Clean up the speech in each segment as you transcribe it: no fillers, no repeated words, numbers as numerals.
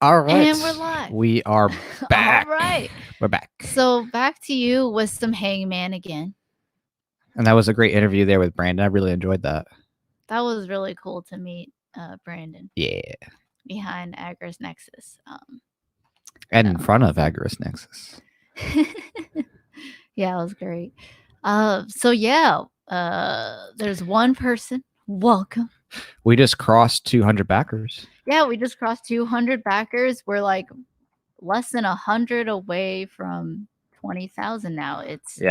All right. And we're live. We are back. All right. We're back. So back to you with some Hangman again. And that was a great interview there with Brandon. I really enjoyed that. That was really cool to meet Brandon. Yeah. Behind Agris Nexus. And in front of Agris Nexus. Yeah, it was great. There's one person. Welcome. We just crossed 200 backers. Yeah, we just crossed 200 backers. We're like less than 100 away from 20,000 now.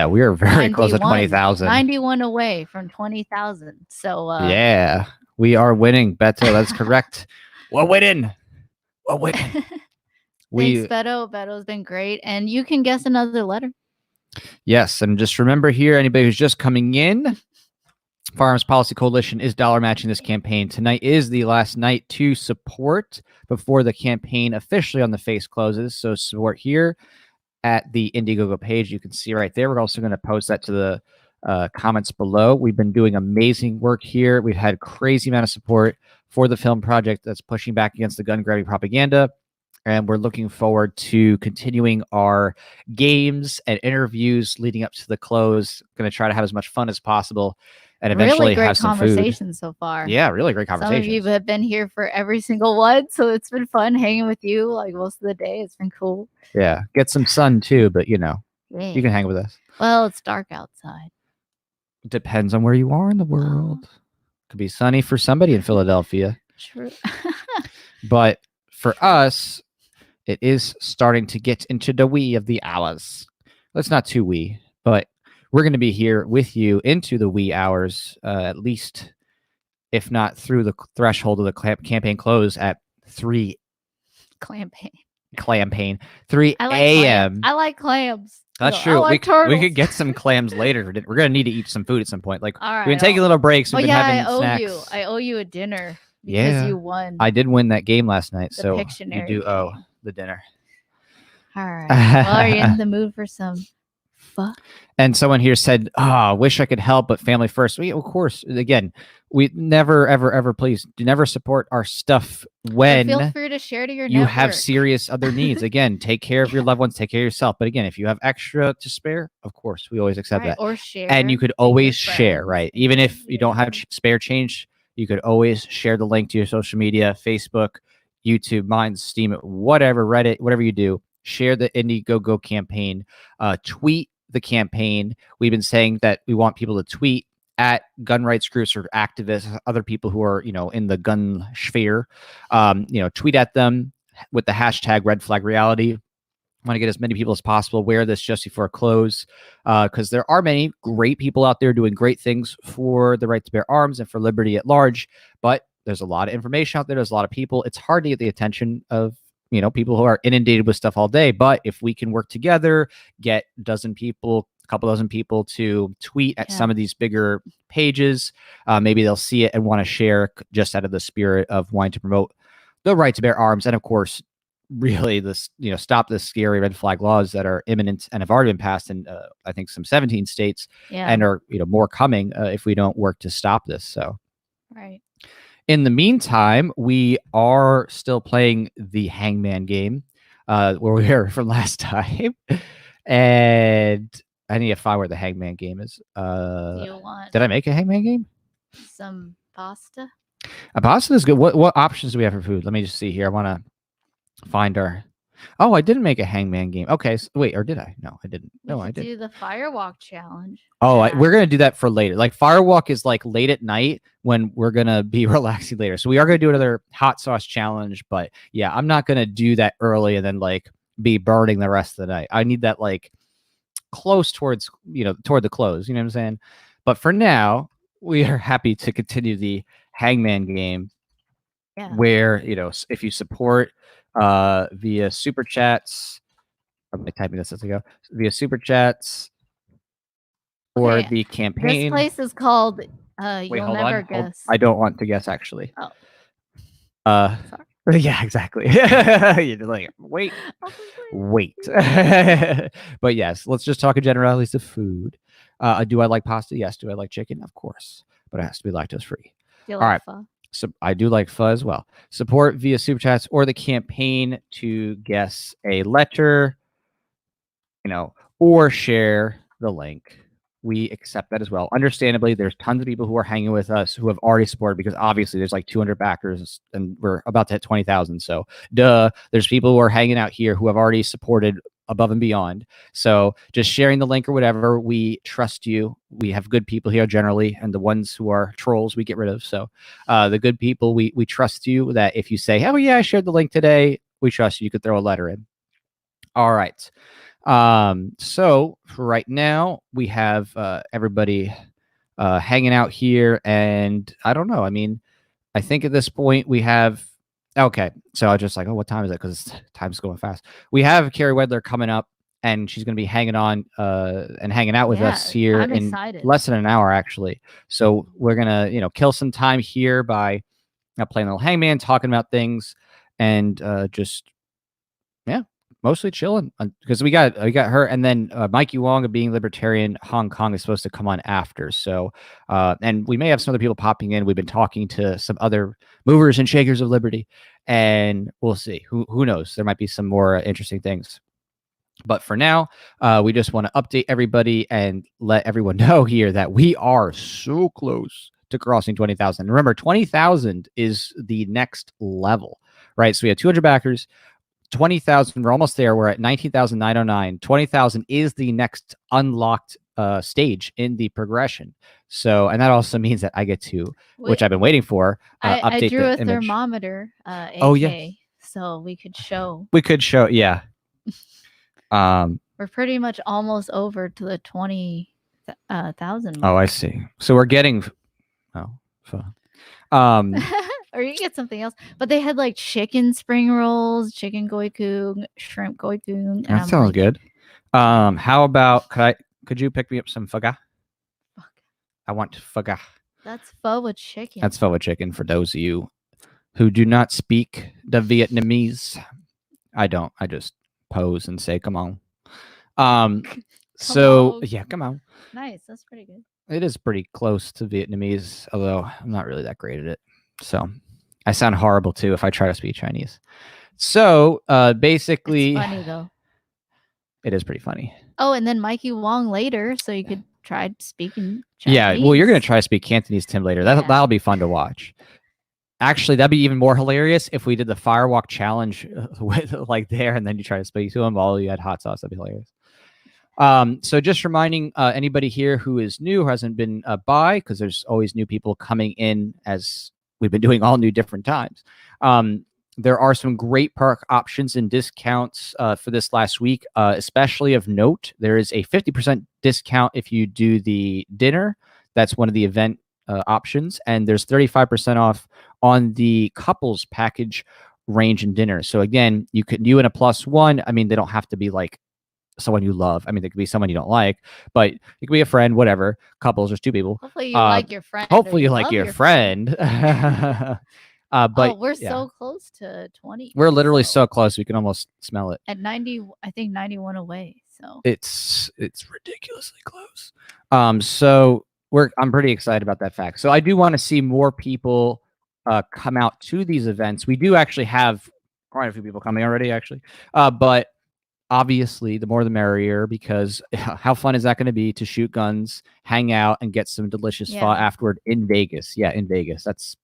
We are very close to 20,000. 91 away from 20,000. So yeah, we are winning, Beto. That's correct. We're winning. Thanks, Beto. Beto's been great, and you can guess another letter. Yes, and just remember here, anybody who's just coming in, Firearms Policy Coalition is dollar matching this campaign. Tonight is the last night to support before the campaign officially on the face closes. So support here at the Indiegogo page. You can see right there. We're also going to post that to the comments below. We've been doing amazing work here. We've had crazy amount of support for the film project that's pushing back against the gun grabbing propaganda. And we're looking forward to continuing our games and interviews leading up to the close. Going to try to have as much fun as possible. And eventually really great have some conversations food. So far. Yeah, really great conversations. Some of you have been here for every single one, so it's been fun hanging with you like most of the day. It's been cool. Yeah, get some sun too, but you know, you can hang with us. Well, it's dark outside. Depends on where you are in the world. Could be sunny for somebody in Philadelphia. True. But for us, it is starting to get into the wee of the hours. It's not too wee, but we're going to be here with you into the wee hours, at least, if not through the threshold of the campaign close at 3 a.m. I like clams. That's true. We could get some clams later. We're going to need to eat some food at some point. Like, we've been taking little breaks. We've been having snacks. I owe you a dinner because you won. I did win that game last night, so you do owe the dinner. All right. Well, are you in the mood for some fuck? And someone here said, wish I could help, but family first. Of course, again, we never, ever, please do never support our stuff when feel free to share to your you network. Have serious other needs. Again, take care of your loved ones, take care of yourself. But again, if you have extra to spare, of course, we always accept that. Or share. And you could always share, right? Even if you don't have spare change, you could always share the link to your social media, Facebook, YouTube, Minds, Steam, whatever, Reddit, whatever you do. Share the Indiegogo campaign. Tweet the campaign. We've been saying that we want people to tweet at gun rights groups or activists, other people who are, in the gun sphere. Tweet at them with the hashtag Red Flag Reality. Want to get as many people as possible wear this just before close, because there are many great people out there doing great things for the right to bear arms and for liberty at large. But there's a lot of information out there. There's a lot of people. It's hard to get the attention of people who are inundated with stuff all day. But if we can work together, get a couple dozen people to tweet at some of these bigger pages, maybe they'll see it and want to share just out of the spirit of wanting to promote the right to bear arms. And of course, really this, stop the scary red flag laws that are imminent and have already been passed in, I think, some 17 states and are, more coming if we don't work to stop this. So, right. In the meantime, we are still playing the Hangman game, where we were from last time. And I need to find where the Hangman game is. Did I make a Hangman game? Some pasta? A pasta is good. What options do we have for food? Let me just see here. I want to find our... Oh, I didn't make a Hangman game. Okay, so, wait, or did I? No, I didn't. No, I didn't. Do the Firewalk challenge. Oh, we're going to do that for later. Like, Firewalk is like late at night when we're going to be relaxing later. So we are going to do another hot sauce challenge. But yeah, I'm not going to do that early and then like be burning the rest of the night. I need that like close towards, toward the close. You know what I'm saying? But for now, we are happy to continue the Hangman game where, if you support via super chats, I'm typing this as I go, via super chats or the campaign. This place is called You'll Never Guess. I don't want to guess, actually. Sorry. Yeah, exactly. You're like, wait. But yes, let's just talk in generalities of food. Do I like pasta? Yes. Do I like chicken? Of course. But it has to be lactose free. Do you like pho? So I do like pho as well. Support via super chats or the campaign to guess a letter, or share the link. We accept that as well. Understandably, there's tons of people who are hanging with us who have already supported, because obviously there's like 200 backers and we're about to hit 20,000. So there's people who are hanging out here who have already supported above and beyond. So just sharing the link or whatever, we trust you. We have good people here generally, and the ones who are trolls we get rid of. So the good people, we trust you that if you say, oh yeah, I shared the link today, we trust you. You could throw a letter in. All right. So for right now, we have everybody hanging out here, and I don't know. I mean, I think at this point we have. Okay, so I was just like, oh, what time is it? Because time's going fast. We have Carrie Wedler coming up, and she's going to be hanging on and hanging out with us here in less than an hour, actually. So we're gonna, kill some time here by playing a little hangman, talking about things, and just mostly chilling, because we got her, and then Mikey Wong of Being Libertarian Hong Kong is supposed to come on after. So, and we may have some other people popping in. We've been talking to some other movers and shakers of liberty, and we'll see. Who knows? There might be some more interesting things. But for now, we just want to update everybody and let everyone know here that we are so close to crossing 20,000. Remember, 20,000 is the next level, right? So we have 200 backers. 20,000, we're almost there. We're at 19,909. 20,000 is the next unlocked stage in the progression. So, and that also means that I get to, which I've been waiting for, update I drew the a image. Thermometer, oh yeah, so we could show. Yeah. We're pretty much almost over to the 20,000 mark. Oh, I see. So we're getting. Or you get something else. But they had like chicken spring rolls, chicken goikung, shrimp goikung. That sounds good. How about could you pick me up some pho? I want pho. That's pho with chicken. That's pho with chicken for those of you who do not speak the Vietnamese. I don't. I just pose and say, come on. Yeah, come on. Nice. That's pretty good. It is pretty close to Vietnamese, although I'm not really that great at it. So I sound horrible too if I try to speak Chinese. So basically, it's funny though. It is pretty funny. Oh, and then Mikey Wong later, so you could try speaking Chinese. Yeah, well, you're gonna try to speak Cantonese Tim later. That'll be fun to watch. Actually, that'd be even more hilarious if we did the Firewalk challenge with like there, and then you try to speak to him while you had hot sauce. That'd be hilarious. So just reminding anybody here who is new, who hasn't been by, because there's always new people coming in as we've been doing all new different times. There are some great perk options and discounts for this last week, especially of note. There is a 50% discount if you do the dinner. That's one of the event options. And there's 35% off on the couples package range and dinner. So again, you and a +1. I mean, they don't have to be like someone you love. I mean, they could be someone you don't like, but it could be a friend, whatever. Couples, there's two people. Hopefully you like your friend. Hopefully you like your friend. But we're so close to 20. We're literally so close. We can almost smell it. At 90, I think 91 away. So it's ridiculously close. So I'm pretty excited about that fact. So I do want to see more people come out to these events. We do actually have quite a few people coming already, actually. But obviously, the more the merrier, because how fun is that going to be to shoot guns, hang out, and get some delicious pho afterward in Vegas? Yeah, in Vegas. That's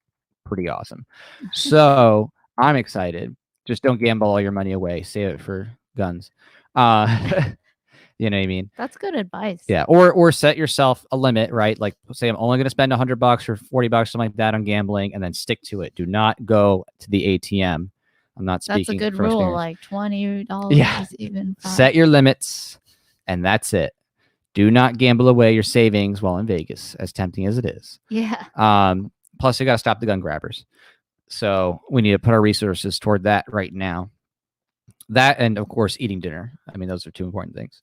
pretty awesome. So I'm excited. Just don't gamble all your money away. Save it for guns. You know what I mean? That's good advice. Yeah. Or set yourself a limit, right? Like say I'm only going to spend $100 or $40, something like that on gambling, and then stick to it. Do not go to the ATM. I'm not speaking. That's a good rule, like $20 even. $5. Set your limits, and that's it. Do not gamble away your savings while in Vegas, as tempting as it is. Yeah. Plus, you got to stop the gun grabbers. So we need to put our resources toward that right now. That and, of course, eating dinner. I mean, those are two important things.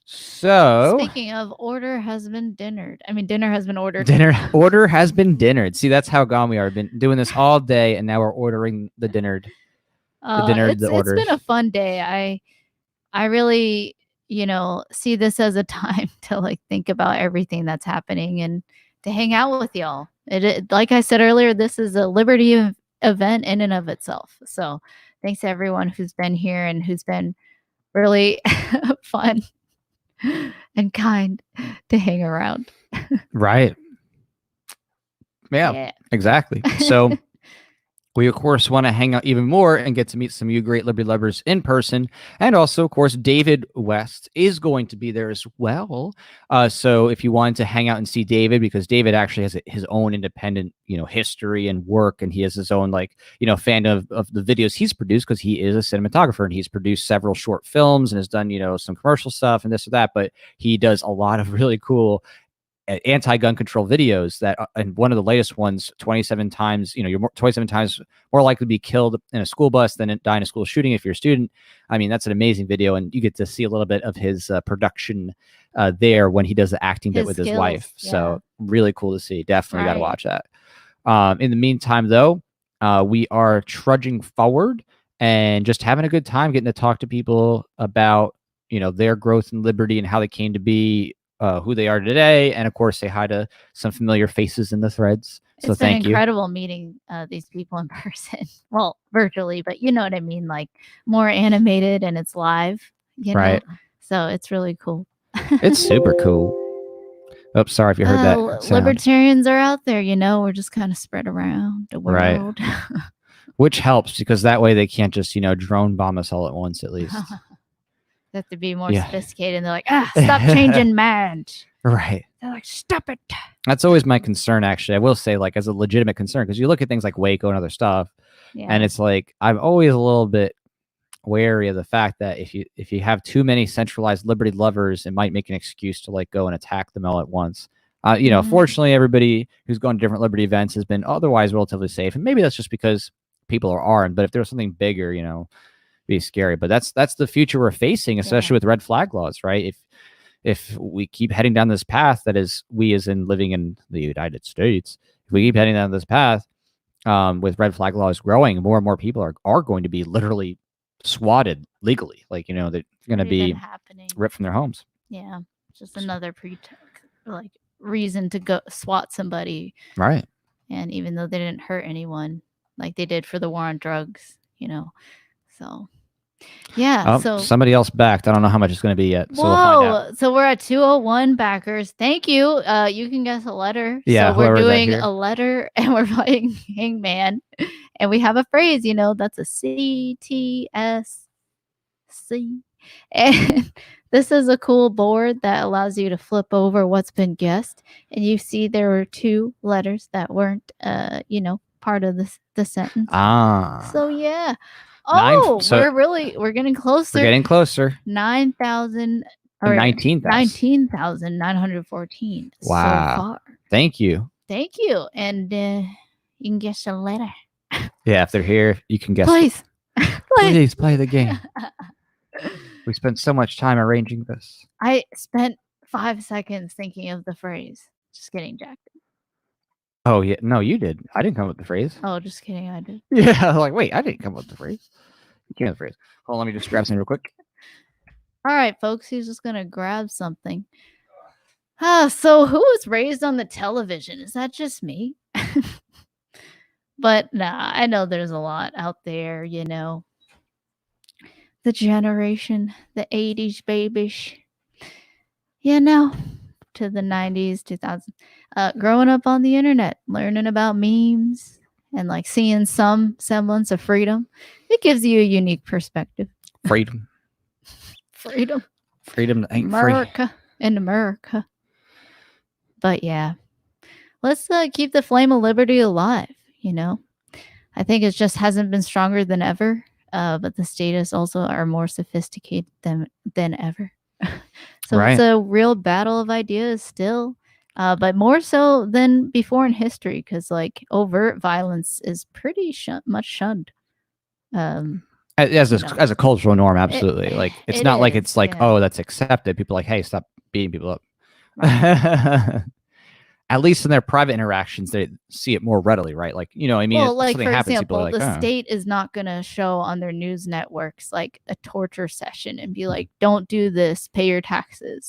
So speaking of, order has been dinnered. I mean, dinner has been ordered. Order has been dinnered. See, that's how gone we are. We've been doing this all day, and now we're ordering the dinnered. It's been a fun day. I really, see this as a time to like think about everything that's happening and to hang out with y'all. Like I said earlier, this is a liberty event in and of itself. So thanks to everyone who's been here and who's been really fun and kind to hang around. Right. Yeah. Exactly. So we, of course, want to hang out even more and get to meet some of you great Liberty lovers in person. And also, of course, David West is going to be there as well. So if you wanted to hang out and see David, because David actually has his own independent, history and work, and he has his own, fan of the videos he's produced, because he is a cinematographer and he's produced several short films and has done, some commercial stuff and this or that. But he does a lot of really cool anti-gun control videos that, and one of the latest ones, 27 times, you're 27 times more likely to be killed in a school bus than die in a school shooting if you're a student. I mean, that's an amazing video, and you get to see a little bit of his production there when he does the acting bit with his wife. Yeah. So really cool to see. Definitely got to watch that. In the meantime, though, we are trudging forward and just having a good time, getting to talk to people about, their growth and liberty and how they came to be who they are today, and of course say hi to some familiar faces in the threads. So thank you. It's been incredible meeting these people in person. Well, virtually, but you know what I mean, like more animated and it's live, right? So it's really cool. It's super cool. Oh, sorry if you heard that sound. Libertarians are out there, we're just kind of spread around the world. Right. Which helps, because that way they can't just, drone bomb us all at once, at least. They have to be more sophisticated, and they're like, stop changing minds. Right. They're like, stop it. That's always my concern, actually. I will say, as a legitimate concern, because you look at things like Waco and other stuff, and it's like, I'm always a little bit wary of the fact that if you have too many centralized liberty lovers, it might make an excuse to go and attack them all at once. Fortunately, everybody who's gone to different liberty events has been otherwise relatively safe, and maybe that's just because people are armed. But if there's something bigger, be scary. But that's the future we're facing, especially with red flag laws, right? If we keep heading down this path, that is, we as in living in the United States, if we keep heading down this path with red flag laws growing, more and more people are going to be literally swatted legally. They're going to be ripped from their homes. Yeah, just another reason to go swat somebody, right? And even though they didn't hurt anyone like they did for the war on drugs, so yeah. So somebody else backed. I don't know how much it's going to be yet. So we'll find out. So we're at 201 backers. Thank you. You can guess a letter. Yeah. So we're doing a letter, and we're playing Hangman, and we have a phrase. That's a CTSC. And this is a cool board that allows you to flip over what's been guessed, and you see there were two letters that weren't, part of the sentence. So yeah. We're getting closer. We're getting closer. 9,000 or 19,914. Wow. So far. Thank you. Thank you. And you can guess a letter. Yeah, if they're here, you can guess. Please. Please play the game. We spent so much time arranging this. I spent 5 seconds thinking of the phrase. Just kidding, Jack. Oh, yeah. No, you did. I didn't come up with the phrase. Oh, just kidding. I did. Yeah. Wait, I didn't come up with the phrase. You came up with the phrase. Hold on, let me just grab something real quick. All right, folks. He's just going to grab something. So who was raised on the television? Is that just me? But nah, I know there's a lot out there, The generation, the 80s babies, to the 90s, 2000s, growing up on the internet, learning about memes and seeing some semblance of freedom. It gives you a unique perspective. Freedom. Freedom ain't America free. In America. But yeah, let's keep the flame of liberty alive. I think it just hasn't been stronger than ever. But the statists also are more sophisticated than ever. So It's a real battle of ideas still, but more so than before in history, because overt violence is pretty much shunned. As a cultural norm, absolutely. It's not like it's oh, that's accepted. People are like, hey, stop beating people up. Right. At least in their private interactions, they see it more readily, right? Well, for example, the state is not going to show on their news networks a torture session and be like, don't do this, pay your taxes.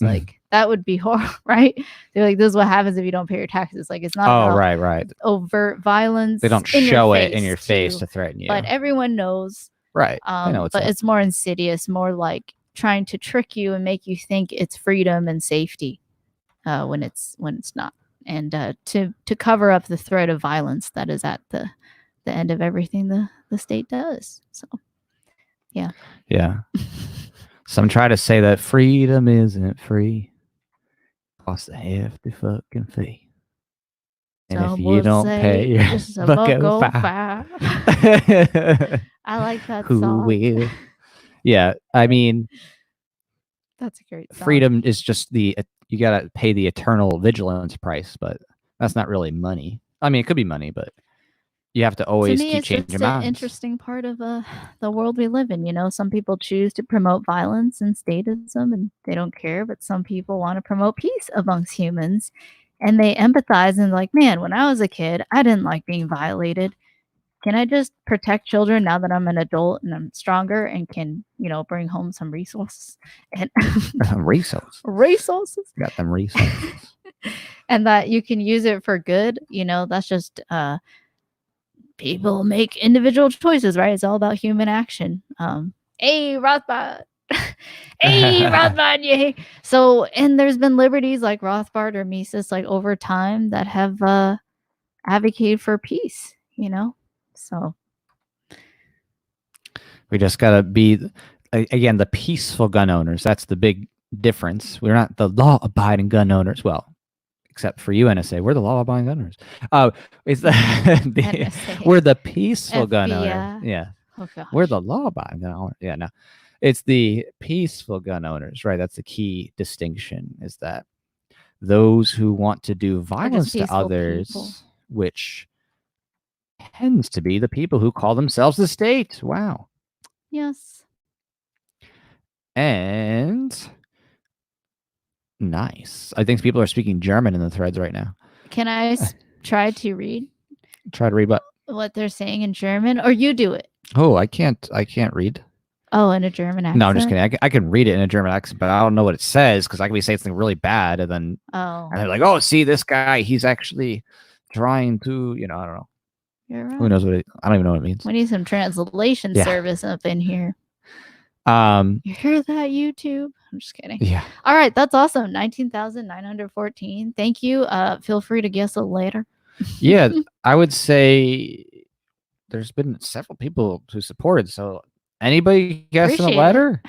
that would be horrible, right? They're like, this is what happens if you don't pay your taxes. Like, it's not about right. overt violence. They don't in show your it in your face too, to threaten you. but everyone knows. Right. I know But it's more insidious, more like trying to trick you and make you think it's freedom and safety when it's not. And to cover up the threat of violence that is at the end of everything the state does. So, yeah. Yeah. Some try to say that freedom isn't free. Costs a hefty fucking fee. And Some if you would don't say pay your it's a bucko five. I like that Who song. will? Yeah, I mean, That's a great song. freedom is just you gotta pay the eternal vigilance price, but that's not really money. I mean, it could be money, but you have to always to me, keep it's changing just your an minds. interesting part of the world we live in. You know, some people choose to promote violence and statism, and they don't care. But some people want to promote peace amongst humans, and they empathize and like, man, when I was a kid, I didn't like being violated. Can I just protect children now that I'm an adult and I'm stronger and can, bring home some resources and resources? Got them resources. And that you can use it for good. That's just people make individual choices, right? It's all about human action. Hey, Rothbard. Hey, Rothbard, yay. So, and there's been liberties like Rothbard or Mises, like over time that have advocated for peace, So we just gotta be, again, the peaceful gun owners. That's the big difference. We're not the law-abiding gun owners. Well, except for you, NSA, we're the law-abiding gun owners. It's we're the peaceful gun owners. Yeah, we're the law-abiding gun owners. Yeah, no, it's the peaceful gun owners, right? That's the key distinction. Is that those who want to do violence to others, people. Which tends to be the people who call themselves the state. Wow. Yes. And nice. I think people are speaking German in the threads right now. Can I try to read? Try to read what they're saying in German, or you do it? Oh, I can't read. Oh, in a German accent? No, I'm just kidding. I can read it in a German accent, but I don't know what it says because I can be saying something really bad, and then and they're like, "Oh, see, this guy, he's actually trying to, I don't know." You're right. Who knows what I don't even know what it means. We need some translation service up in here. You hear that, YouTube? I'm just kidding. Yeah. All right, that's awesome. 19,914. Thank you. Feel free to guess it later. Yeah, I would say there's been several people who supported. So anybody guessing a letter,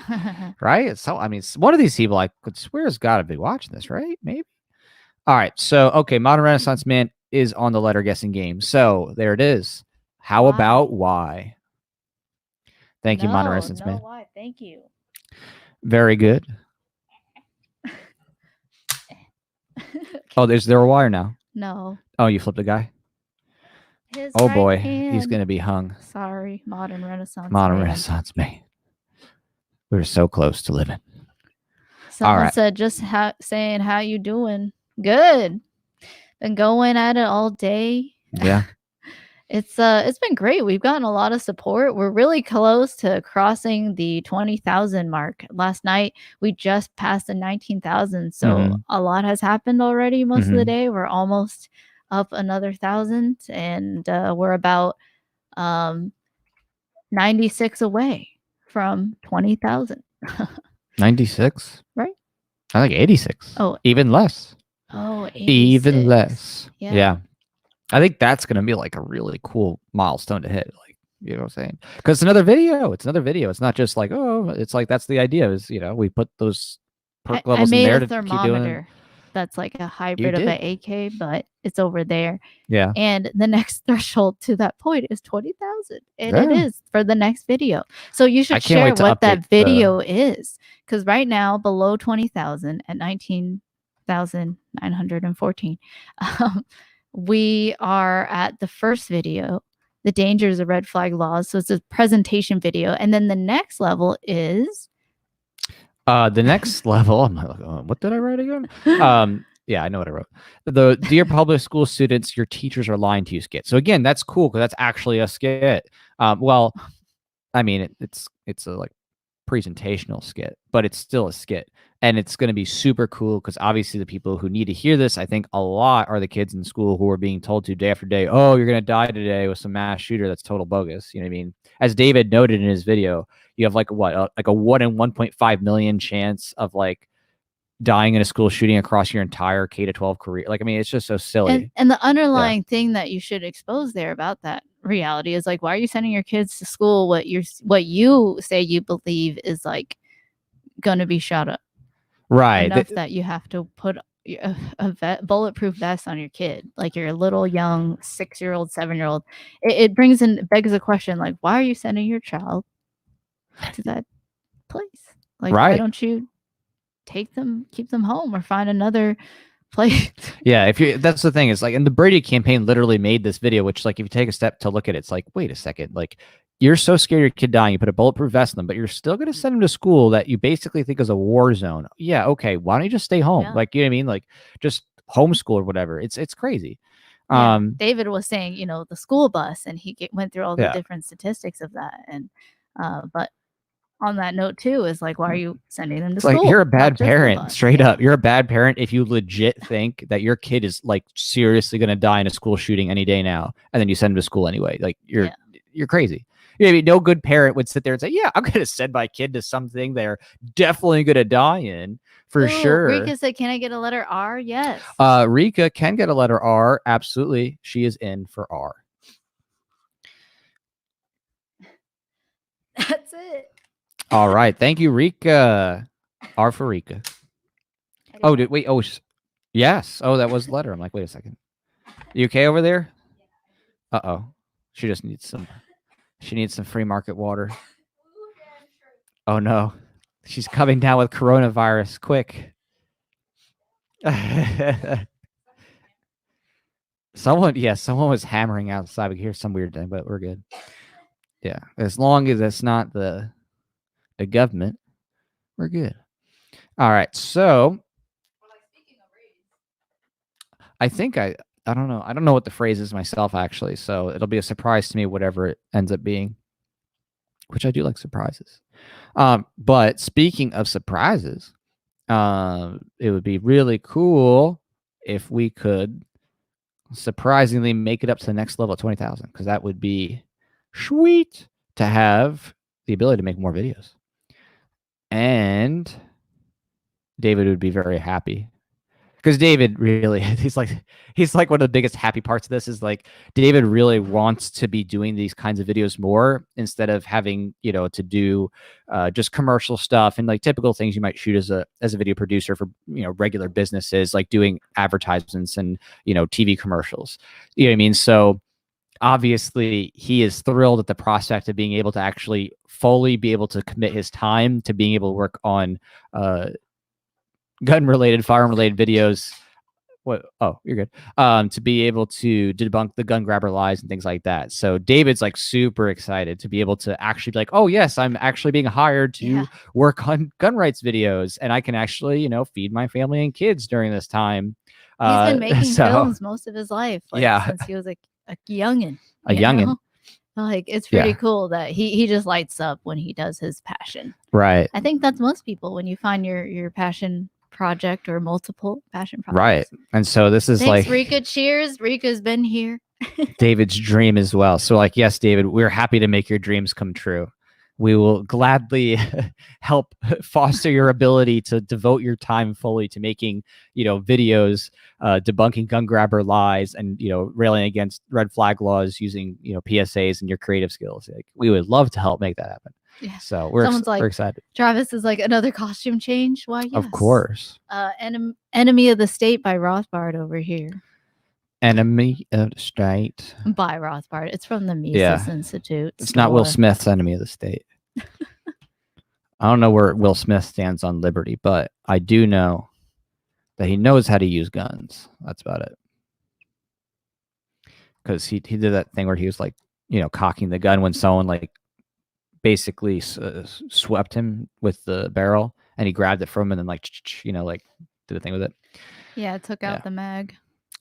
right? So I mean, one of these people I could swear has got to be watching this, right? Maybe. All right. So okay, Modern Renaissance Man is on the letter guessing game. So there it is. How about why? Thank you, Modern Renaissance Man. Why? Thank you. Very good. Oh, is there a wire now? No. Oh, you flipped a guy? Oh boy, he's going to be hung. Sorry, Modern Renaissance Renaissance Man. We're so close to living. Someone said, just saying, how you doing? Good. Been going at it all day. Yeah. It's been great. We've gotten a lot of support. We're really close to crossing the 20,000 mark. Last night we just passed the 19,000. So a lot has happened already most of the day. We're almost up another 1,000 and we're about 96 away from 20,000. 96? Right? I think 86. Oh, even less. Oh, 86. Even less. Yeah. I think that's going to be like a really cool milestone to hit. Like, you know what I'm saying? Because it's another video. It's not just like, oh, it's like, that's the idea is, we put those perk levels in there to keep doing. I made a thermometer that's like a hybrid of an AK, but it's over there. Yeah. And the next threshold to that point is 20,000. And it is for the next video. So you should share what that video is. Because right now, below 20,000 at 19,914, we are at the first video, the dangers of red flag laws. So it's a presentation video. And then the next level is... the next level, I'm like, what did I write again? Yeah, I know what I wrote. The Dear Public School Students, Your Teachers Are Lying to You skit. So again, that's cool because that's actually a skit. Well, I mean, it's a like presentational skit, but it's still a skit. And it's going to be super cool because obviously the people who need to hear this, I think a lot are the kids in school who are being told to day after day, oh, you're going to die today with some mass shooter. That's total bogus. You know what I mean? As David noted in his video, you have like what, like a 1 in 1.5 million chance of like dying in a school shooting across your entire K-12 career. Like, I mean, it's just so silly. And the underlying thing that you should expose there about that reality is like, why are you sending your kids to school what you say you believe is like going to be shot up? Right. Enough that you have to put a bulletproof vest on your kid, like your little young 6-year-old, 7-year-old. It begs a question, like, why are you sending your child to that place? Like, why don't you keep them home or find another place? Yeah, that's the thing, is like, and the Brady campaign literally made this video, which, like, if you take a step to look at it, it's like, wait a second, like, you're so scared your kid dying, you put a bulletproof vest on them, but you're still going to send them to school that you basically think is a war zone. Yeah, okay, why don't you just stay home? Yeah. Like, you know what I mean? Like, just homeschool or whatever. It's crazy. Yeah. David was saying, you know, the school bus, and he went through all the different statistics of that. And but on that note too, is like, why are you sending them to school? Like, you're a bad parent, straight up. You're a bad parent if you legit think that your kid is like seriously going to die in a school shooting any day now, and then you send them to school anyway. Like, you're crazy. You know, I mean, no good parent would sit there and say, yeah, I'm going to send my kid to something they're definitely going to die in for sure. Rika said, can I get a letter R? Yes. Rika can get a letter R. Absolutely. She is in for R. That's it. All right. Thank you, Rika. R for Rika. Oh, wait. Oh, yes. Oh, that was the letter. I'm like, wait a second. You okay over there? Uh-oh. She just needs some. She needs some free market water. Oh, no. She's coming down with coronavirus. Quick. Someone was hammering outside. We hear some weird thing, but we're good. Yeah. As long as it's not the government, we're good. All right. So I think I don't know. I don't know what the phrase is myself, actually. So it'll be a surprise to me, whatever it ends up being, which I do like surprises. But speaking of surprises, it would be really cool if we could surprisingly make it up to the next level at 20,000, because that would be sweet to have the ability to make more videos. And David would be very happy, because David really, he's like one of the biggest happy parts of this is like David really wants to be doing these kinds of videos more, instead of having, you know, to do just commercial stuff and like typical things you might shoot as a video producer for, you know, regular businesses, like doing advertisements and, you know, TV commercials. You know what I mean? So obviously he is thrilled at the prospect of being able to actually fully be able to commit his time to being able to work on gun-related, firearm-related videos. What? Oh, you're good. To be able to debunk the gun grabber lies and things like that. So David's like super excited to be able to actually be like, oh yes, I'm actually being hired to work on gun rights videos, and I can actually, you know, feed my family and kids during this time. He's been making films most of his life, like, since he was a youngin. A youngin. Know? Like, it's pretty cool that he just lights up when he does his passion. Right. I think that's most people, when you find your passion project or multiple passion projects. Right. And so this is Thanks, like Rika. Cheers. Rika's been here. David's dream as well. So like, yes, David, we're happy to make your dreams come true. We will gladly help foster your ability to devote your time fully to making, you know, videos, debunking gun grabber lies, and, you know, railing against red flag laws using, you know, PSAs and your creative skills. Like, we would love to help make that happen. Yeah. So we're excited. Travis is like, another costume change. Why? Yes. Of course. Enemy of the State by Rothbard over here. Enemy of the State by Rothbard. It's from the Mises Institute. It's not Will Smith's Enemy of the State. I don't know where Will Smith stands on liberty, but I do know that he knows how to use guns. That's about it. Because he did that thing where he was like, you know, cocking the gun when someone like basically swept him with the barrel, and he grabbed it from him and then like, you know, like did a thing with it. Yeah, it took out the mag.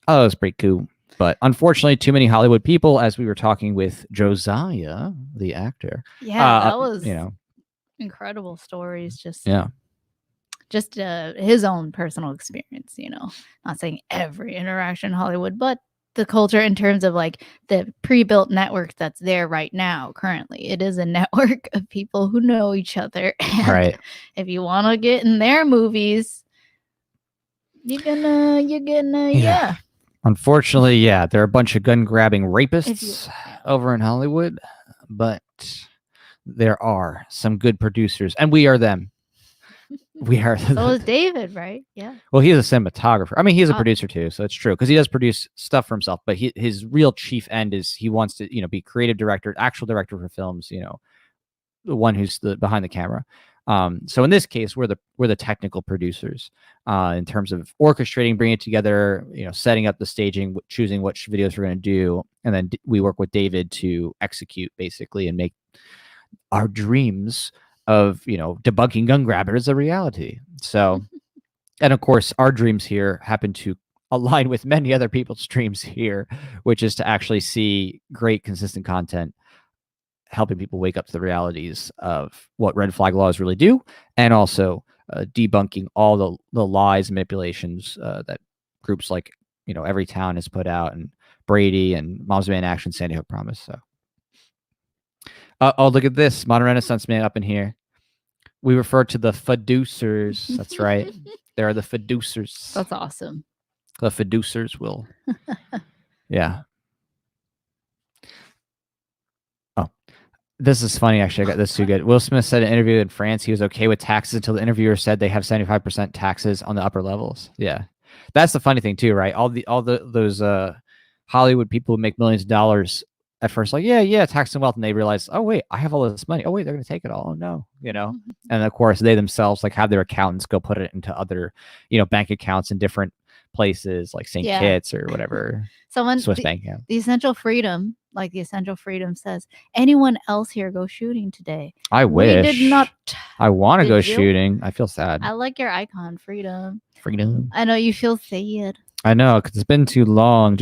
Oh, it was pretty cool. But unfortunately, too many Hollywood people, as we were talking with Josiah, the actor. Yeah, that was, you know, incredible stories. Just Yeah. his own personal experience, you know, not saying every interaction in Hollywood, but the culture in terms of like the pre-built network that's there right now. Currently, it is a network of people who know each other, and Right. if you want to get in their movies, you're gonna yeah. Unfortunately, yeah, they're a bunch of gun-grabbing If you rapists over in Hollywood, but there are some good producers, and we are them. We are. so is David, right? Yeah. Well, he is a cinematographer. I mean, he's a Oh. producer too, so it's true because he does produce stuff for himself. But his real chief end is he wants to, be creative director, actual director for films. The one who's behind the camera. So in this case, we're the technical producers in terms of orchestrating, bringing it together, setting up the staging, choosing which videos we're going to do, and then we work with David to execute basically and make our dreams of debunking gun grabbers a reality. So, and of course, our dreams here happen to align with many other people's dreams here, which is to actually see great, consistent content helping people wake up to the realities of what red flag laws really do, and also debunking all the lies and manipulations that groups like Every Town has put out, and Brady and Moms Man Action, Sandy Hook Promise. So, oh, look at this Modern Renaissance Man up in here. We refer to the fiducers. That's right. There are the fiducers. That's awesome. The fiducers will. Yeah. This is funny, actually. I got this too good. Will Smith said in an interview in France he was okay with taxes until the interviewer said they have 75% taxes on the upper levels. Yeah, that's the funny thing too, right? All those Hollywood people who make millions of dollars at first, like yeah, tax and wealth, and they realize, oh wait, I have all this money. Oh wait, they're gonna take it all. Oh no, And of course, they themselves like have their accountants go put it into other bank accounts in different places like St. Kitts or whatever. Swiss bank account. The Essential Freedom. Like the Essential Freedom says, anyone else here go shooting today? I wish. We did not. I want to go shooting. I feel sad. I like your icon, Freedom. Freedom. I know you feel sad. I know, because it's been too long.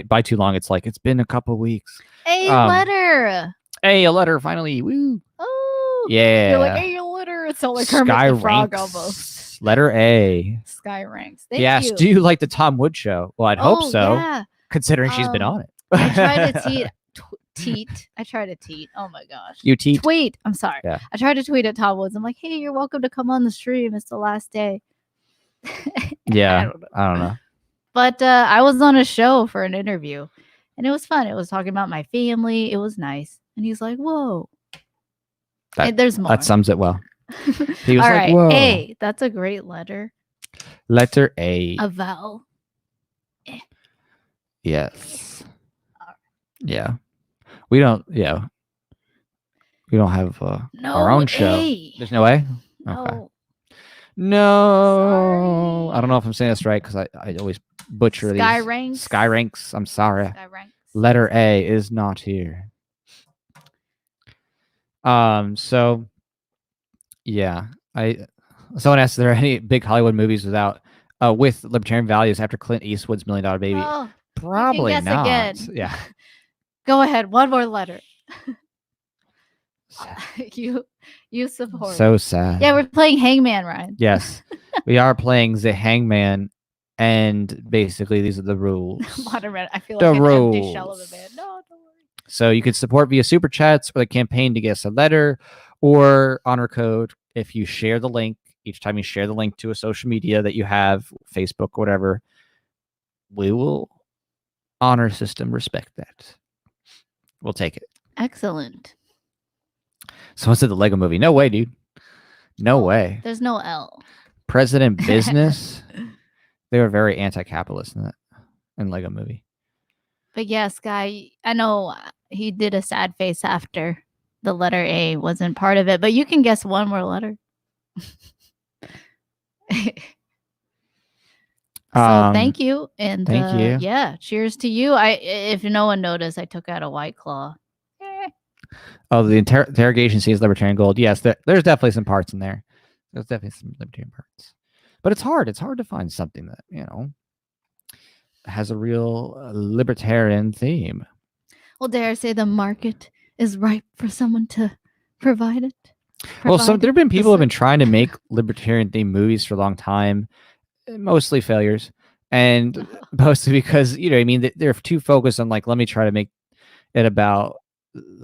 By too long, it's like it's been a couple weeks. A letter. A letter, finally. Woo. Oh. Yeah. You're like, a letter. It's all like Kermit the Frog almost. Letter A. Sky ranks. Thank you. Do you like the Tom Wood show? Well, I'd hope so. Yeah. Considering she's been on it. I tried to teat. I tried to teat. Oh my gosh. You teat? Tweet. I'm sorry. Yeah. I tried to tweet at Tom Woods. I'm like, hey, you're welcome to come on the stream. It's the last day. Yeah. I don't know. But I was on a show for an interview and it was fun. It was talking about my family. It was nice. And he's like, whoa. There's more. That sums it well. He was all like, right. whoa. A. That's a great letter. Letter A. A vowel. Yes. Yeah. We don't have our own show. There's no A? No. Okay. No. Sorry. I don't know if I'm saying this right because I always butcher these. Sky ranks. I'm sorry. Sky ranks. Letter A is not here. So yeah. Someone asked, are there any big Hollywood movies with libertarian values after Clint Eastwood's $1 Million Baby? Oh, probably you can guess not. Again. Yeah. Go ahead. One more letter. You support. So sad. Yeah, we're playing Hangman, Ryan. Yes. We are playing the Hangman, and basically these are the rules. I feel like an empty shell of a man. No, don't worry. So you can support via super chats or the campaign to get us a letter or honor code if you share the link. Each time you share the link to a social media that you have, Facebook, whatever, we will honor system respect that. We'll take it. Excellent. Someone said the Lego movie. No way, dude. No way. There's no L. President Business. They were very anti-capitalist in Lego movie. But yeah, Sky, I know he did a sad face after the letter A wasn't part of it, but you can guess one more letter. So thank you. And thank you. Yeah, cheers to you. If no one noticed, I took out a White Claw. Oh, the interrogation scene is libertarian gold. Yes, there's definitely some parts in there. There's definitely some libertarian parts. But it's hard. It's hard to find something that, has a real libertarian theme. Well, dare I say the market is ripe for someone to provide it? Well, so provide there have been people who have been the- trying to make libertarian themed movies for a long time, mostly failures, and mostly because I mean, they're too focused on like, let me try to make it about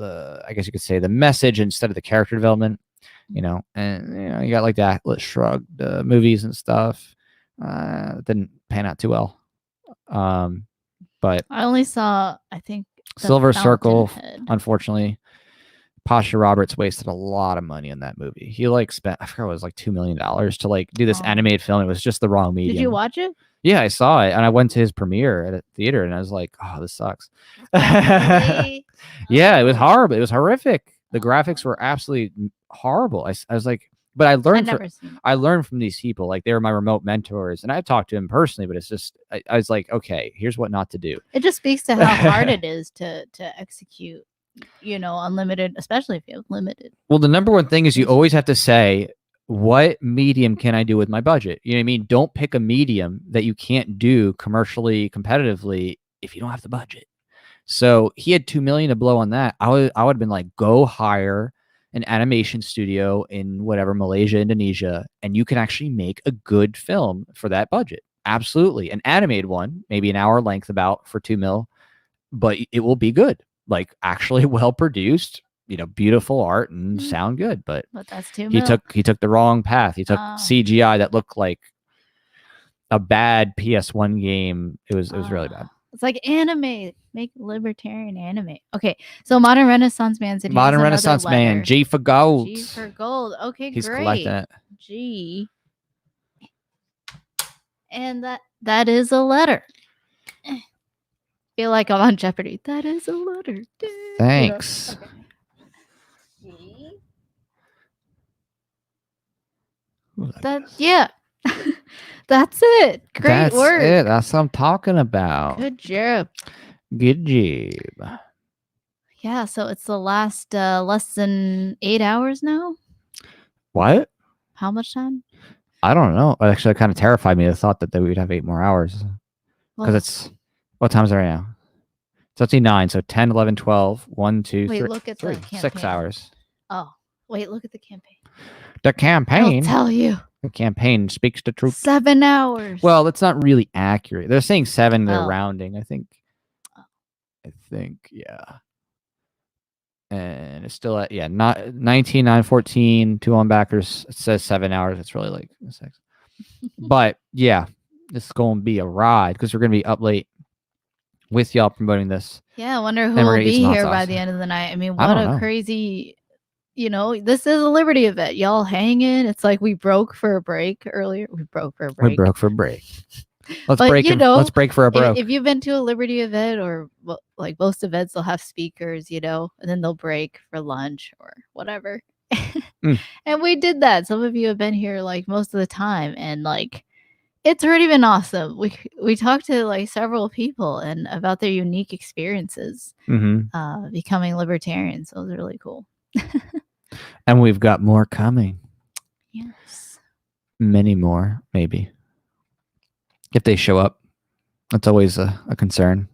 I guess you could say the message instead of the character development, and you got like the Atlas Shrugged movies and stuff. Didn't pan out too well. But I only saw, I think, the Silver Circle, Fountainhead. unfortunately, Pasha Roberts wasted a lot of money on that movie. He like spent, I forgot, it was like $2 million to like do this Oh. animated film. It was just the wrong medium. Did you watch it? Yeah, I saw it, and I went to his premiere at a theater, and I was like, "Oh, this sucks." Really? Yeah, it was Oh. horrible. It was horrific. The graphics were absolutely horrible. I was like, but I I've learned. never seen it. I learned from these people. Like they were my remote mentors, and I talked to him personally. But it's just, I was like, okay, here's what not to do. It just speaks to how hard it is to execute, unlimited, especially if you have limited. Well, the number one thing is you always have to say, what medium can I do with my budget? You know what I mean? Don't pick a medium that you can't do commercially, competitively if you don't have the budget. So he had $2 million to blow on that. I would have been like, go hire an animation studio in whatever, Malaysia, Indonesia, and you can actually make a good film for that budget. Absolutely. An animated one, maybe an hour length about for $2 million, but it will be good. Like actually well produced, beautiful art and sound good. But that's too he took the wrong path. He took CGI that looked like a bad PS1 game. It was really bad. It's like anime. Make libertarian anime. Okay, so Modern Renaissance Man said Modern Renaissance Man, G for gold. G for gold. Okay, He's great. collecting it. G. And that is a letter. Feel like I'm on Jeopardy. That is a letter. Thanks. Okay. G. Yeah. That's it. Great work. That's it. That's what I'm talking about. Good job. Good job. Yeah, so it's the last less than 8 hours now. What? How much time? I don't know. Actually, it kind of terrified me. The thought that we'd have 8 more hours. Because it's, what time is it right now? It's up to 9. So 10, 11, 12, 1, 2, wait, 3, look at 3, the campaign. 6 hours. Oh, wait, look at the campaign. The campaign. I'll tell you. The campaign speaks the truth. 7 hours. Well, that's not really accurate. They're saying 7. They're Oh. rounding. I think, yeah. And it's still at, not 19, 9, 14, 2 on backers. It says 7 hours. It's really like 6. But yeah, this is going to be a ride because we're going to be up late with y'all promoting this. Yeah, I wonder who And we're will gonna eat be some hot here by sauce. the end of the night. I mean, I what don't a know. crazy, this is a Liberty event. Y'all hanging. It's like we broke for a break earlier. We broke for a break. We broke for a break. Let's But, break. Let's break for a broke. If you've been to a Liberty event or like most events, they'll have speakers, and then they'll break for lunch or whatever. And we did that. Some of you have been here like most of the time, and like it's already been awesome. We talked to like several people and about their unique experiences becoming libertarians. So it was really cool. And we've got more coming. Yes. Many more, maybe. If they show up. That's always a concern.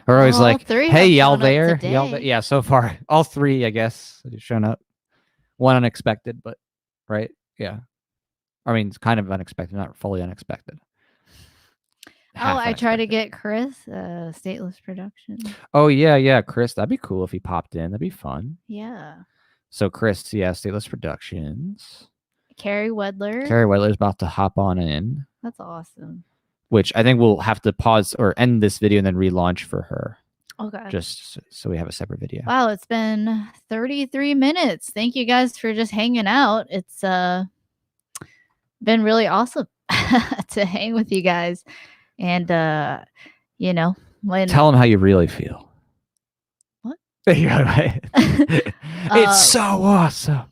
We're always Well, all like, three hey, have y'all shown up there? today. Y'all there? Yeah, so far, all 3, I guess, have shown up. One unexpected, but, right? Yeah. I mean, it's kind of unexpected, not fully unexpected. Half I try to unexpected. get Chris, Stateless Production. Oh, yeah, Chris. That'd be cool if he popped in. That'd be fun. Yeah. So, Chris, Stateless Productions. Carrie Wedler. Carrie Wedler's about to hop on in. That's awesome. Which I think we'll have to pause or end this video and then relaunch for her. Okay. Just so we have a separate video. Wow, it's been 33 minutes. Thank you guys for just hanging out. It's been really awesome to hang with you guys. And when Tell them how you really feel. What? It's so awesome.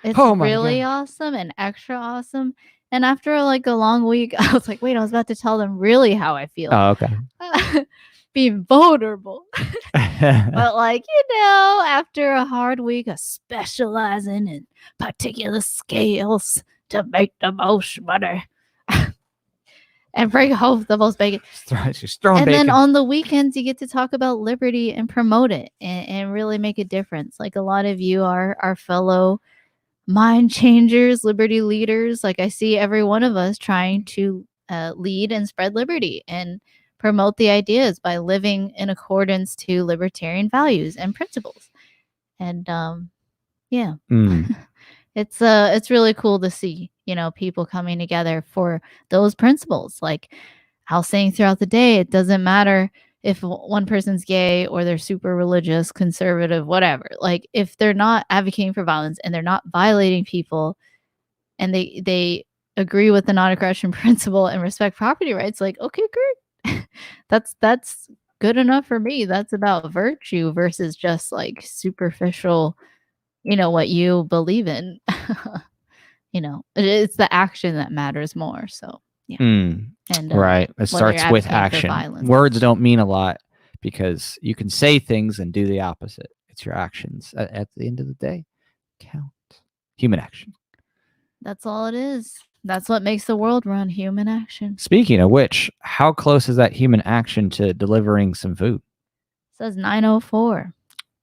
It's Oh my really God. awesome and extra awesome. And after like a long week, I was like, wait, I was about to tell them really how I feel. Oh, okay. Being vulnerable. But like, after a hard week of specializing in particular scales to make the most money and bring home the most bacon. She's throwing And bacon. then on the weekends, you get to talk about liberty and promote it and really make a difference. Like a lot of you are our fellow mind changers, liberty leaders. Like, I see every one of us trying to lead and spread liberty and promote the ideas by living in accordance to libertarian values and principles. And yeah, Mm. it's really cool to see, people coming together for those principles. Like I was saying throughout the day, it doesn't matter if one person's gay or they're super religious, conservative, whatever. Like if they're not advocating for violence and they're not violating people and they agree with the non-aggression principle and respect property rights, like, okay, great. that's good enough for me. That's about virtue versus just like superficial, what you believe in. It's the action that matters more. So yeah. And right. It starts with action. Words don't mean a lot because you can say things and do the opposite. It's your actions at the end of the day count. Human action. That's all it is. That's what makes the world run, human action. Speaking of which, how close is that human action to delivering some food? It says 9:04.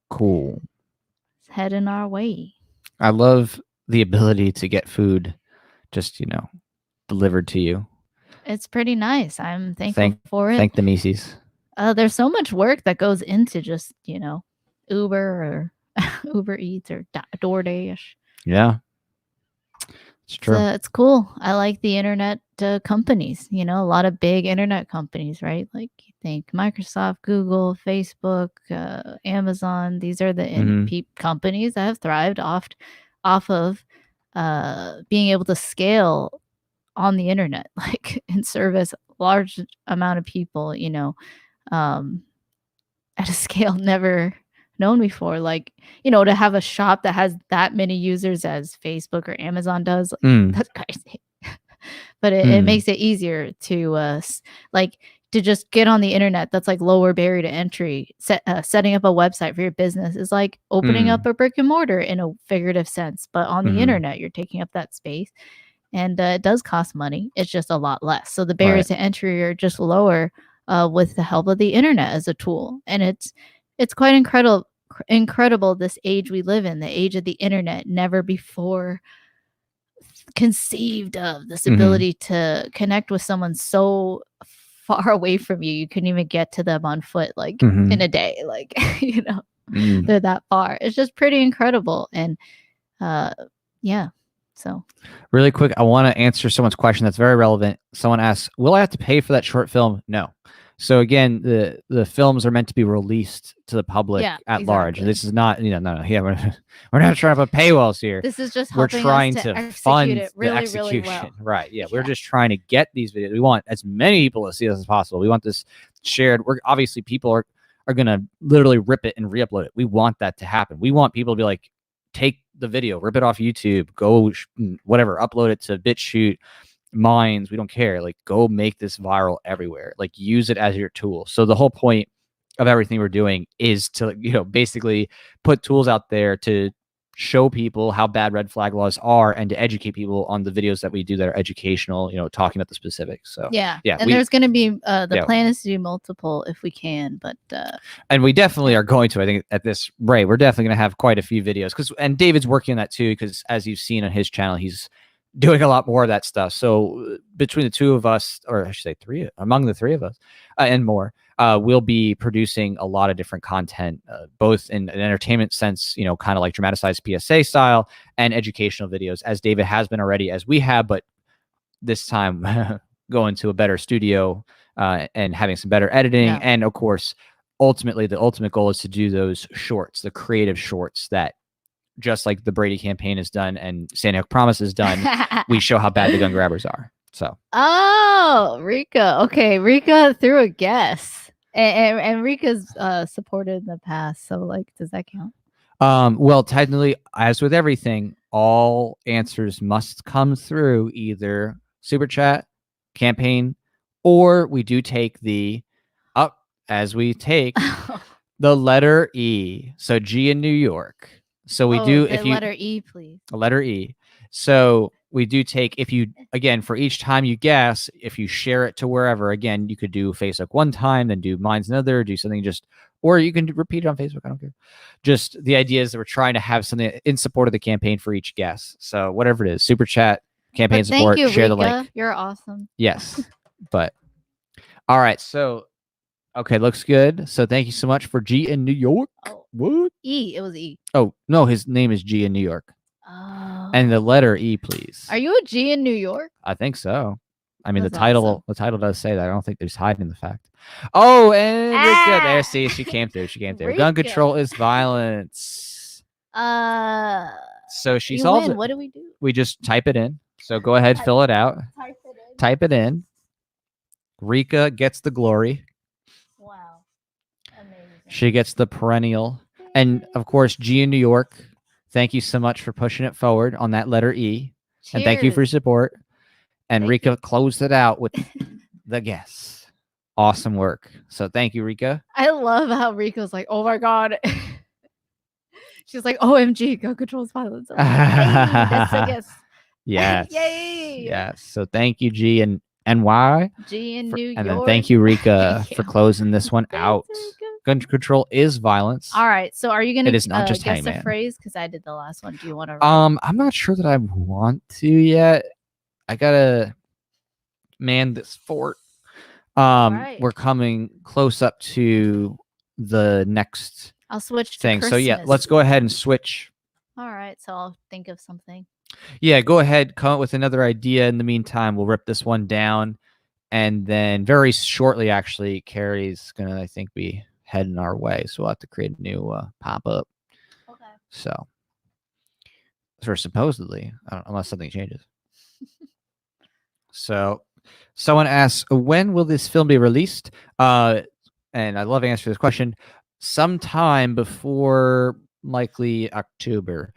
Cool. It's heading our way. I love the ability to get food just, delivered to you. It's pretty nice. I'm thankful for it. Thank the Mises. There's so much work that goes into just, Uber or Uber Eats or DoorDash. Yeah. It's true. It's cool. I like the internet companies, a lot of big internet companies, right? Like you think Microsoft, Google, Facebook, Amazon. These are the companies that have thrived off of being able to scale on the internet, like and service large amount of people, at a scale never known before. Like, to have a shop that has that many users as Facebook or Amazon does, that's crazy. But it makes it easier to to just get on the internet. That's like lower barrier to entry. Setting up a website for your business is like opening up a brick and mortar in a figurative sense, but on the internet you're taking up that space, and it does cost money. It's just a lot less. So the barriers to entry are just lower with the help of the internet as a tool. And it's quite incredible this age we live in, the age of the internet. Never before conceived of this ability to connect with someone so far away from you. You couldn't even get to them on foot, like in a day, like, they're that far. It's just pretty incredible. And yeah. So really quick, I want to answer someone's question that's very relevant. Someone asks, will I have to pay for that short film? No. So again, the films are meant to be released to the public at large. This is not, no. Yeah, we're not trying to put paywalls here. This is just we're trying to fund it really, the execution. Really well. Right. Yeah, we're just trying to get these videos. We want as many people to see this as possible. We want this shared. Obviously people are going to literally rip it and re-upload it. We want that to happen. We want people to be like, take the video, rip it off YouTube, go whatever, upload it to BitChute, Minds, we don't care. Like, go make this viral everywhere. Like, use it as your tool. So the whole point of everything we're doing is to, basically put tools out there to show people how bad red flag laws are and to educate people on the videos that we do that are educational, talking about the specifics. So yeah. And there's going to be the plan is to do multiple if we can, but and we definitely are going to. I think at this rate, we're definitely going to have quite a few videos and David's working on that too, because as you've seen on his channel, he's doing a lot more of that stuff. So between the two of us, or I should say among the three of us and more, we'll be producing a lot of different content, both in an entertainment sense, kind of like dramatized PSA style, and educational videos, as David has been already, as we have, but this time going to a better studio and having some better editing. Yeah. And of course, ultimately, the ultimate goal is to do those shorts, the creative shorts that, just like the Brady campaign is done and Sandy Hook Promise is done, we show how bad the gun grabbers are. So. Oh, Rika. Okay, Rika threw a guess, and Rika's supported in the past. So, like, does that count? Well, technically, as with everything, all answers must come through either super chat, campaign, or we do take the up as we take the letter E. So G in New York. So we do, if you letter E, please. A letter E. So we do take, if you, again, for each time you guess, if you share it to wherever, again, you could do Facebook one time, then do Minds another, do something just or you can repeat it on Facebook. I don't care. Just the idea is that we're trying to have something in support of the campaign for each guest. So whatever it is, super chat, campaign But support, thank you, share Rika. the link. You're awesome. Yes, but all right. So okay, looks good. So thank you so much for G in New York. Oh, What? E. It was E. Oh no, his name is G in New York. Oh. And the letter E, please. Are you a G in New York? I think so. I mean, That's the title does say that. I don't think there's hiding the fact. Oh, and Rika, there, see, she came through. She came through. Gun Rika. control is violence. So she solves it. What do we do? We just type it in. So go ahead, fill it out. Type it in. Rika gets the glory. Wow. Amazing. She gets the perennial. And of course, G in New York. Thank you so much for pushing it forward on that letter E. Cheers. And thank you for your support. And Thank Rika you. closed it out with the guess. Awesome work. So thank you, Rika. I love how Rika's like, oh my God. She's like, OMG, gun controls violence. I'm like, hey, that's a guess. Yes. Yay. Yes. So thank you, G and NY. G in New York. And then thank you, Rika, Thank for you. closing this one out. Gun control is violence. All right. So are you going to It is not just guess hangman. the phrase? Because I did the last one. Do you want to? I'm not sure that I want to yet. I gotta man this fort. Right. We're coming close up to the next I'll switch thing. to So yeah, Christmas. let's go ahead and switch. All right. So I'll think of something. Yeah, go ahead, come up with another idea. In the meantime, we'll rip this one down. And then very shortly, actually, Carrie's going to, I think, be heading our way. So we'll have to create a new pop-up. Okay. So, for supposedly, unless something changes. So, someone asks, when will this film be released? And I love answering this question. Sometime before likely October.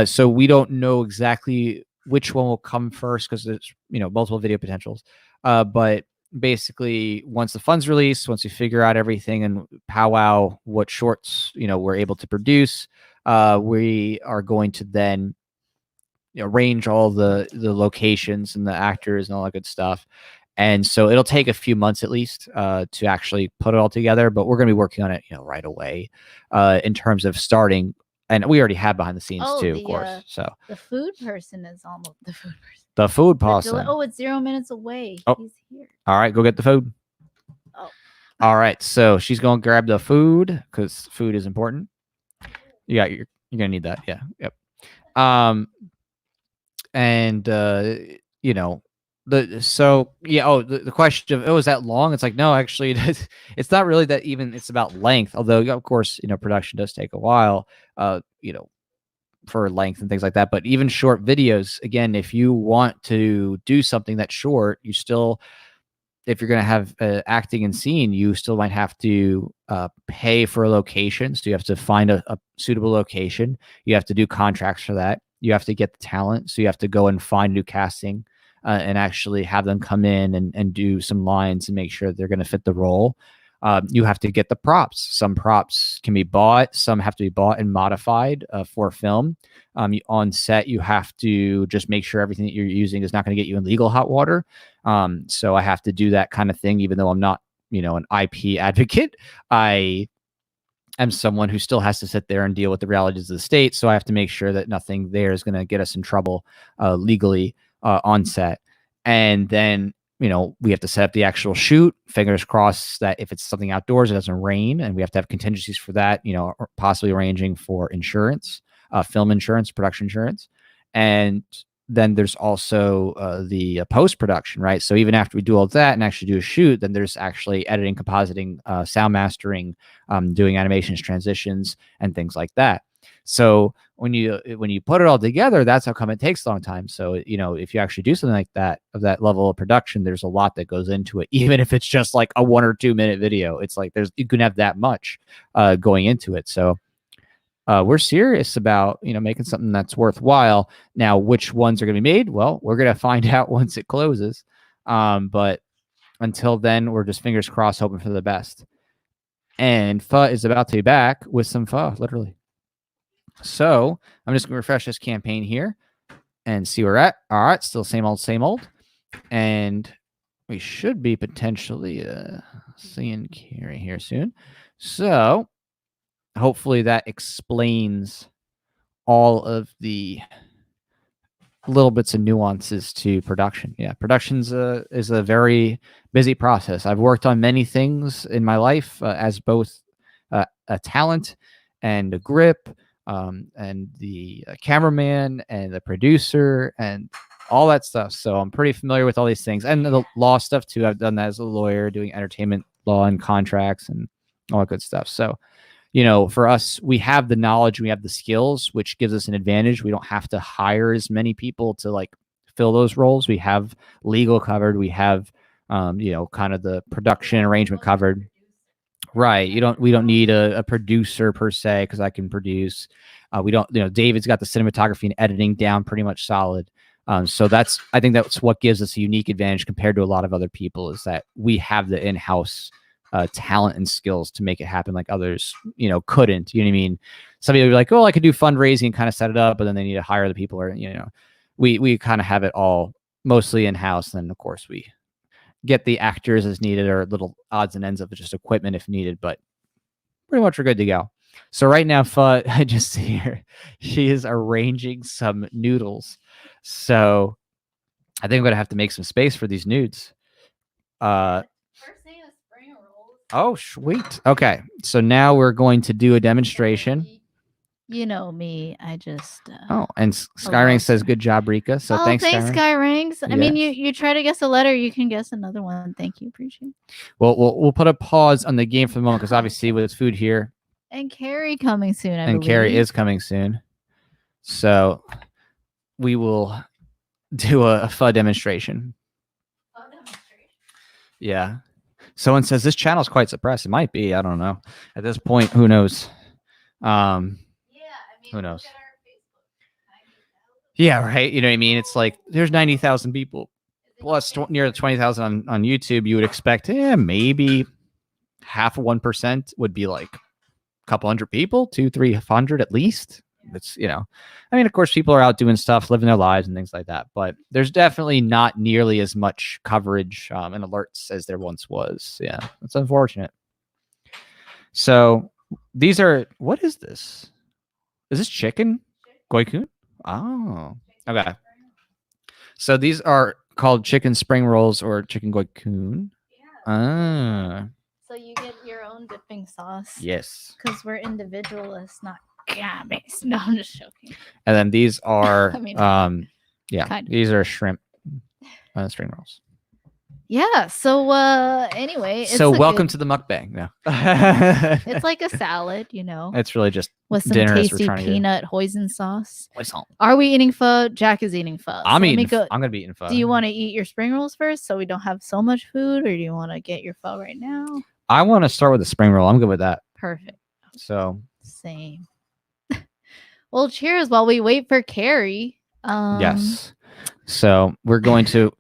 So we don't know exactly which one will come first because there's multiple video potentials. But basically, once the funds release, once we figure out everything and powwow what shorts we're able to produce, we are going to then arrange all the locations and the actors and all that good stuff. And so it'll take a few months at least to actually put it all together, but we're going to be working on it right away in terms of starting. And we already have behind the scenes too, of course. So the food person is almost the food person. The food person. It's 0 minutes away. Oh. He's here. All right, go get the food. Oh. All right, so she's going to grab the food because food is important. Yeah, you're going to need that. Yeah, yep. The question of, is that long? It's like, no, actually, it's not really that even. It's about length, although, of course, production does take a while, for length and things like that. But even short videos, again, if you want to do something that's short, you still, if you're going to have acting and scene, you still might have to pay for a location. So you have to find a suitable location. You have to do contracts for that. You have to get the talent. So you have to go and find new casting and actually have them come in and do some lines and make sure they're going to fit the role. You have to get the props. Some props can be bought. Some have to be bought and modified for film. On set, you have to just make sure everything that you're using is not going to get you in legal hot water. So I have to do that kind of thing, even though I'm not, an IP advocate. I am someone who still has to sit there and deal with the realities of the state. So I have to make sure that nothing there is going to get us in trouble legally on set. And then, we have to set up the actual shoot, fingers crossed that if it's something outdoors, it doesn't rain, and we have to have contingencies for that, or possibly arranging for insurance, film insurance, production insurance. And then there's also the post-production, right? So even after we do all that and actually do a shoot, then there's actually editing, compositing, sound mastering, doing animations, transitions, and things like that. So when you put it all together, that's how come it takes a long time. So, if you actually do something like that, of that level of production, there's a lot that goes into it. Even if it's just like a 1 or 2 minute video, it's like you can have that much going into it. So we're serious about, making something that's worthwhile. Now, which ones are going to be made? Well, we're going to find out once it closes. But until then, we're just fingers crossed, hoping for the best. And Pho is about to be back with some pho, literally. So I'm just going to refresh this campaign here and see where we're at. All right, still same old, same old. And we should be potentially seeing Carrie here soon. So hopefully that explains all of the little bits of nuances to production. Yeah, production's is a very busy process. I've worked on many things in my life as both a talent and a grip, and the cameraman and the producer and all that stuff. So I'm pretty familiar with all these things and the law stuff too. I've done that as a lawyer, doing entertainment law and contracts and all that good stuff. So, you know, for us, we have the knowledge, we have the skills, which gives us an advantage. We don't have to hire as many people to like fill those roles. We have legal covered. We have, you know, kind of the production arrangement covered. Right. We don't need a producer per se, because I can produce. We don't, you know, David's got the cinematography and editing down pretty much solid. So I think that's what gives us a unique advantage compared to a lot of other people, is that we have the in-house talent and skills to make it happen like others, you know, couldn't. You know what I mean? Some people be like, oh, I could do fundraising and kind of set it up, but then they need to hire the people, or, you know, we kind of have it all mostly in-house. And of course we get the actors as needed, or little odds and ends of just equipment if needed, but pretty much we're good to go. So right now, I just see her. She is arranging some noodles. So I think I'm going to have to make some space for these nudes. Oh, sweet. Okay. So now we're going to do a demonstration. You know me. I just. And Skyrang says, good job, Rika. So thanks, Skyrangs. I mean, you try to guess a letter, you can guess another one. Thank you. Appreciate it. Well, we'll put a pause on the game for the moment, because obviously with food here. And Carrie coming soon, I believe. Carrie is coming soon. So we will do a FUD demonstration. Yeah. Someone says this channel is quite suppressed. It might be. I don't know. At this point, who knows? Who knows? Yeah, right. You know what I mean? It's like there's 90,000 people plus near 20,000 on YouTube. You would expect, maybe half of 1% would be like a couple hundred people, 200-300 at least. It's, you know, I mean, of course, people are out doing stuff, living their lives and things like that, but there's definitely not nearly as much coverage and alerts as there once was. Yeah, it's unfortunate. So these are, what is this? Is this chicken? Goikun? Oh, okay. So these are called chicken spring rolls or chicken goikun. So you get your own dipping sauce. Yes. Because we're individualists, not gabbies. No, I'm just joking. And then these are, I mean, these are shrimp spring rolls. Yeah. So anyway. So welcome to the mukbang. No. It's like a salad, you know. It's really just with some tasty peanut hoisin sauce. Hoisin. Are we eating pho? Jack is eating pho. I'm gonna be eating pho. Do you want to eat your spring rolls first, so we don't have so much food, or do you want to get your pho right now? I want to start with the spring roll. I'm good with that. Perfect. So same. Well, cheers while we wait for Carrie. Yes. So we're going to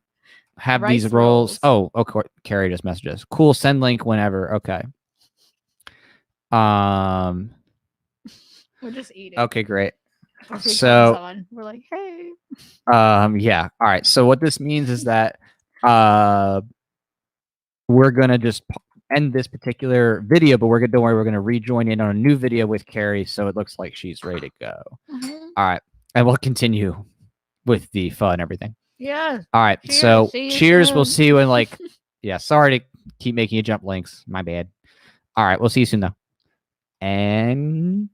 have these rolls. Oh, okay. Carrie just messaged us. Cool. Send link whenever. Okay. We're just eating. Okay, great. So we're like, hey. Yeah. All right. So what this means is that we're gonna just end this particular video, but don't worry, we're gonna rejoin in on a new video with Carrie, so it looks like she's ready to go. All right, and we'll continue with the fun and everything. Yeah. All right. Cheers. So cheers. We'll see you in like. Yeah. Sorry to keep making you jump links. My bad. All right. We'll see you soon though. And